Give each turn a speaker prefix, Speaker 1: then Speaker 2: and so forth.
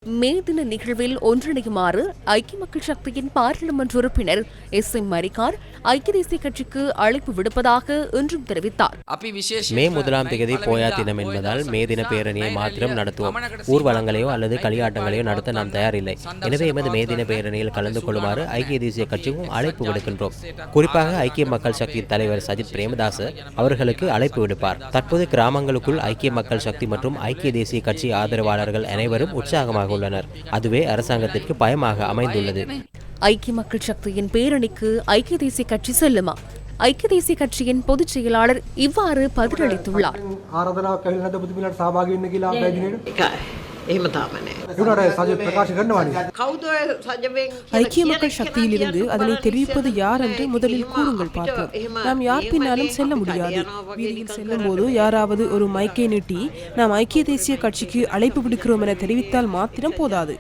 Speaker 1: மே தின நிகழ்வில் ஒன்றிணையுமாறு ஐக்கிய மக்கள் சக்தியின் பாராளுமன்ற உறுப்பினர் எஸ்.எம். மரிக்கார் ஐக்கிய தேசிய கட்சிக்கு அழைப்பு விடுப்பதாக இன்றும் தெரிவித்தார்.
Speaker 2: மே 1ஆம் தேதி போயா தினம் என்பதால் மே தின பேரணியை மாத்திரம் நடத்துவோம். ஊர்வலங்களையோ அல்லது களியாட்டங்களையோ நடத்த நாம் தயாரில்லை. எனவே எமது மே தின பேரணியில் கலந்து கொள்ளுமாறு ஐக்கிய தேசிய கட்சிக்கும் அழைப்பு விடுக்கின்றோம். குறிப்பாக ஐக்கிய மக்கள் சக்தியின் தலைவர் சஜித் பிரேமதாச அவர்களுக்கு அழைப்பு விடுப்பார். தற்போது கிராமங்களுக்குள் ஐக்கிய மக்கள் சக்தி மற்றும் ஐக்கிய தேசிய கட்சி ஆதரவாளர்கள் அனைவரும் உற்சாகமாக உள்ளனர். அதுவே அரசாங்கத்திற்கு பயமாக அமைந்துள்ளது.
Speaker 1: ஐக்கிய மக்கள் சக்தியின் பேரணிக்கு ஐக்கிய தேசிய கட்சி செல்லுமா? ஐக்கிய தேசிய கட்சியின் பொதுச் செயலாளர் இவ்வாறு பதிலளித்துள்ளார்.
Speaker 3: ஐக்கிய மக்கள் சக்தியிலிருந்து அதனை தெரிவிப்பது யார் என்று முதலில் கூறுங்கள் பார்ப்போம். நாம் யார் பின்னாலும் செல்ல முடியாது. வீதியில் செல்லும் போது யாராவது ஒரு மைக்கை நீட்டி நாம் ஐக்கிய தேசிய கட்சிக்கு அழைப்பு விடுக்கிறோம் என தெரிவித்தால் மாத்திரம் போதாது.